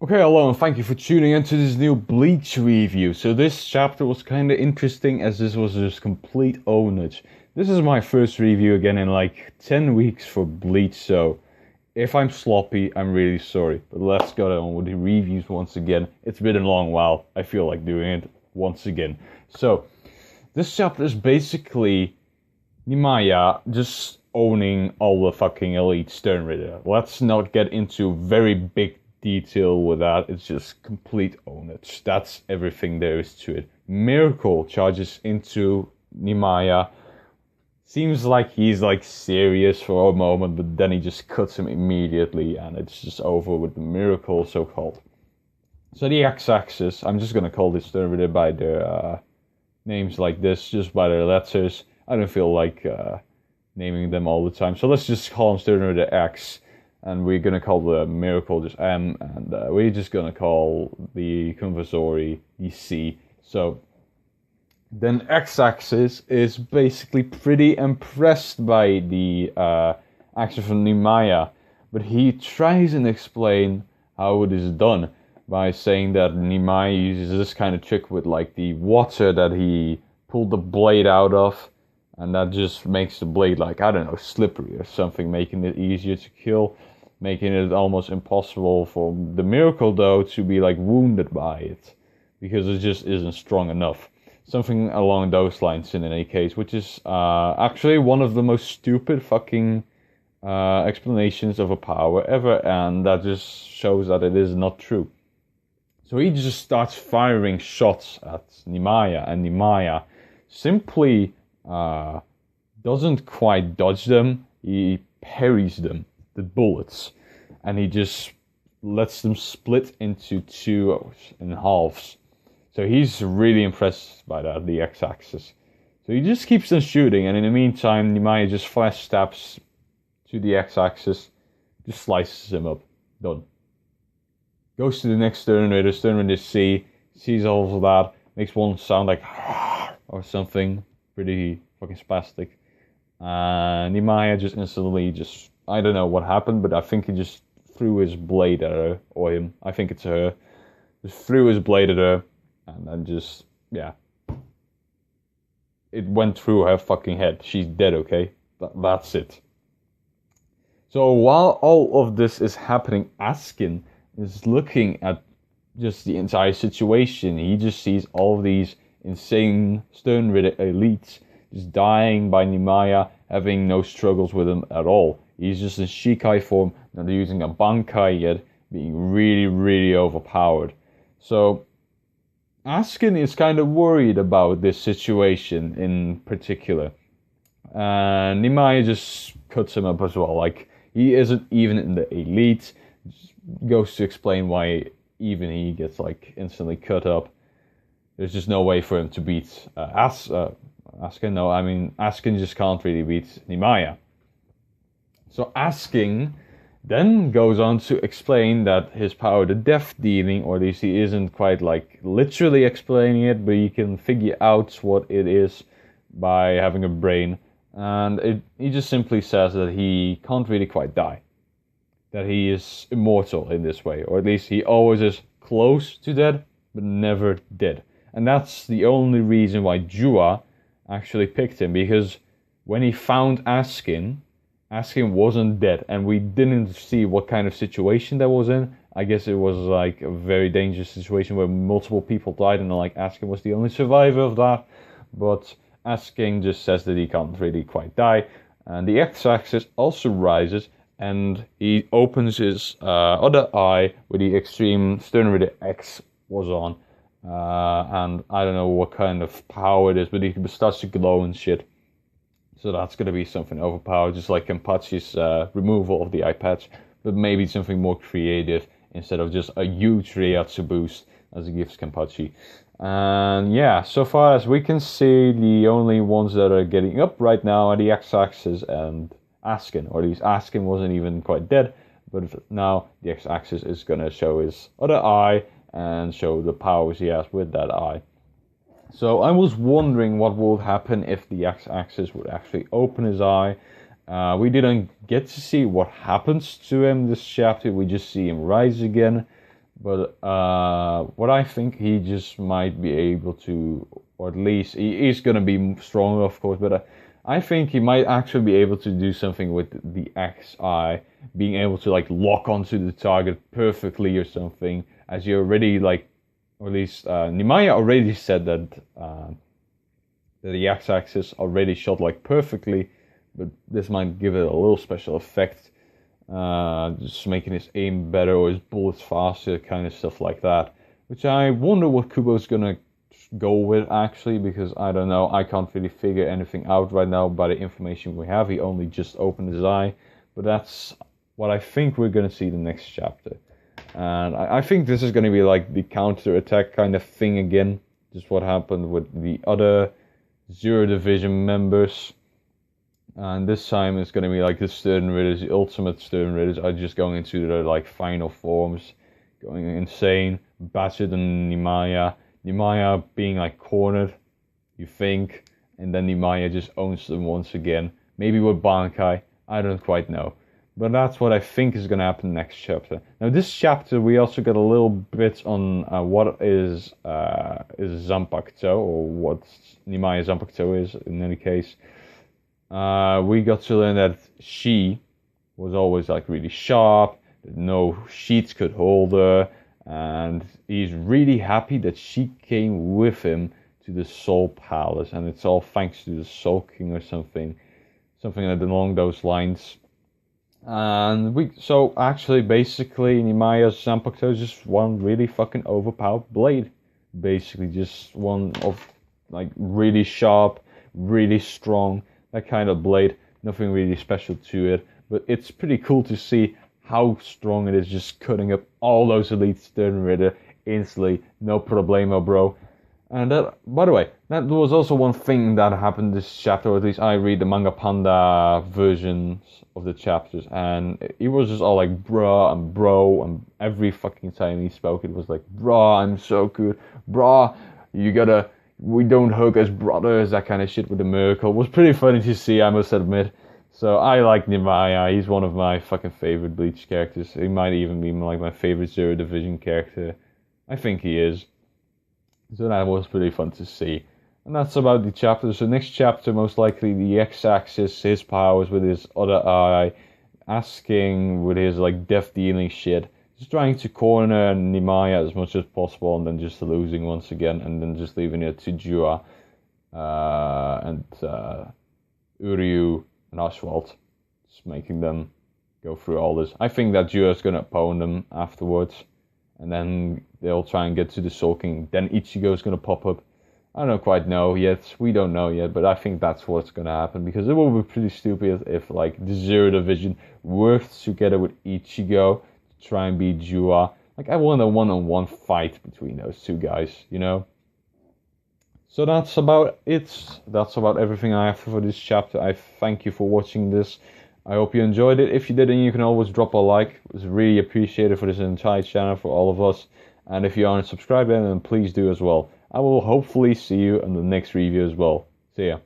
Okay, hello, and thank you for tuning into this new Bleach review. So this chapter was kind of interesting as this was just complete ownage. This is my first review again in like 10 weeks for Bleach, so if I'm sloppy, I'm really sorry. But let's go on with the reviews once again. It's been a long while. I feel like doing it once again. So, this chapter is basically Nimaya just owning all the fucking elite Sternritter. Let's not get into very big detail with that. It's just complete ownage. That's everything there is to it. Miracle charges into Nimaya. Seems like he's like serious for a moment, but then he just cuts him immediately, and it's just over with the Miracle, so-called. So the X-axis, I'm just gonna call this Sternritter by their names like this, just by their letters. I don't feel like naming them all the time, so let's just call them Sternritter X. And we're gonna call the Miracle just M, and we're just gonna call the Conversori the C. So then X-axis is basically pretty impressed by the action from Nimaya, but he tries and explain how it is done by saying that Nimaya uses this kind of trick with like the water that he pulled the blade out of, and that just makes the blade like, I don't know, slippery or something, making it easier to kill. Making it almost impossible for the Miracle, though, to be like wounded by it, because it just isn't strong enough. Something along those lines in any case, which is actually one of the most stupid fucking explanations of a power ever, and that just shows that it is not true. So he just starts firing shots at Nimaya, and Nimaya simply doesn't quite dodge them, he parries them. The bullets, and he just lets them split into two in halves. So he's really impressed by that, the X-axis. So he just keeps on shooting, and in the meantime, Nimaya just flash stabs to the X-axis, just slices him up. Done. Goes to the next Sternritter, Sternritter C, sees all of that, makes one sound like or something pretty fucking spastic. Nimaya just instantly just, I don't know what happened, but I think he just threw his blade at her, or him, I think it's her, just threw his blade at her, and then just, yeah. It went through her fucking head. She's dead, okay? That's it. So while all of this is happening, Askin is looking at just the entire situation. He just sees all of these insane Sternritter elites just dying by Nimaya, having no struggles with him at all. He's just in Shikai form, not using a Bankai yet, being really, really overpowered. So, Askin is kind of worried about this situation in particular. And Nimaya just cuts him up as well. Like, he isn't even in the elite. Just goes to explain why even he gets like instantly cut up. There's just no way for him to beat Askin. No, I mean, Askin just can't really beat Nimaya. So Asking then goes on to explain that his power, the death dealing, or at least he isn't quite like literally explaining it, but you can figure out what it is by having a brain. And he just simply says that he can't really quite die. That he is immortal in this way, or at least he always is close to dead, but never dead. And that's the only reason why Jua actually picked him, because when he found Askin wasn't dead, and we didn't see what kind of situation that was in. I guess it was like a very dangerous situation where multiple people died, and like Askin was the only survivor of that. But Askin just says that he can't really quite die, and the X-axis also rises, and he opens his other eye where the extreme Sternritter X was on, and I don't know what kind of power it is, but he starts to glow and shit. So that's going to be something overpowered, just like Kenpachi's removal of the eye patch, but maybe something more creative instead of just a huge Reiatsu boost as it gives Kenpachi. And yeah, so far as we can see, the only ones that are getting up right now are the X-axis and Askin, or at least Askin wasn't even quite dead, but now the X-axis is going to show his other eye and show the powers he has with that eye. So I was wondering what would happen if the X-axis would actually open his eye. We didn't get to see what happens to him this chapter. We just see him rise again. But what I think he just might be able to, or at least he's gonna be stronger, of course. But I think he might actually be able to do something with the XI, being able to like lock onto the target perfectly or something. As you already like, or at least Nimaya already said that the X-axis already shot like perfectly, but this might give it a little special effect. Just making his aim better or his bullets faster, kind of stuff like that. Which I wonder what Kubo's gonna go with actually, because I don't know, I can't really figure anything out right now by the information we have. He only just opened his eye, but that's what I think we're gonna see the next chapter. And I think this is gonna be like the counter-attack kind of thing again, just what happened with the other Zero Division members. And this time it's going to be like the Stern Ridders, the ultimate Stern Ridders are just going into their like final forms, going insane. Batchet and Nimaya. Nimaya being like cornered, you think, and then Nimaya just owns them once again. Maybe with Bankai, I don't quite know. But that's what I think is going to happen next chapter. Now this chapter we also get a little bit on what is Zanpakuto, or what Nimaya Zanpakuto is in any case. We got to learn that she was always like really sharp, that no sheets could hold her, and he's really happy that she came with him to the Soul Palace, and it's all thanks to the Soul King or something along those lines. And so actually basically Nimaya's Zanpakuto is just one really fucking overpowered blade, basically just one of like really sharp, really strong. That kind of blade, nothing really special to it, but it's pretty cool to see how strong it is, just cutting up all those elite Stern Ritter instantly, no problemo, bro. And that, by the way, that was also one thing that happened this chapter, or at least I read the Manga Panda versions of the chapters, and it was just all like bruh and bro, and every fucking time he spoke it was like, bruh, I'm so good, bruh, we don't hug as brothers, that kind of shit with the Miracle. It was pretty funny to see, I must admit. So I like Nimaya, he's one of my fucking favorite Bleach characters. He might even be like my favorite Zero Division character. I think he is. So that was pretty fun to see. And that's about the chapter. So next chapter, most likely the X-axis, his powers with his other eye, asking with his like death dealing shit. Just trying to corner Nimaya as much as possible, and then just losing once again, and then just leaving it to Jua and Uryu and Oswald, just making them go through all this. I think that Jua is going to oppose them afterwards, and then they'll try and get to the Soul King. Then Ichigo is going to pop up. I don't quite know yet. We don't know yet, but I think that's what's going to happen, because it will be pretty stupid if like the Zero Division worked together with Ichigo try and beat Jua. Like, I want a one-on-one fight between those two guys, you know? So that's about it. That's about everything I have for this chapter. I thank you for watching this. I hope you enjoyed it. If you did, then you can always drop a like. It's really appreciated for this entire channel, for all of us. And if you aren't subscribed, then please do as well. I will hopefully see you in the next review as well. See ya.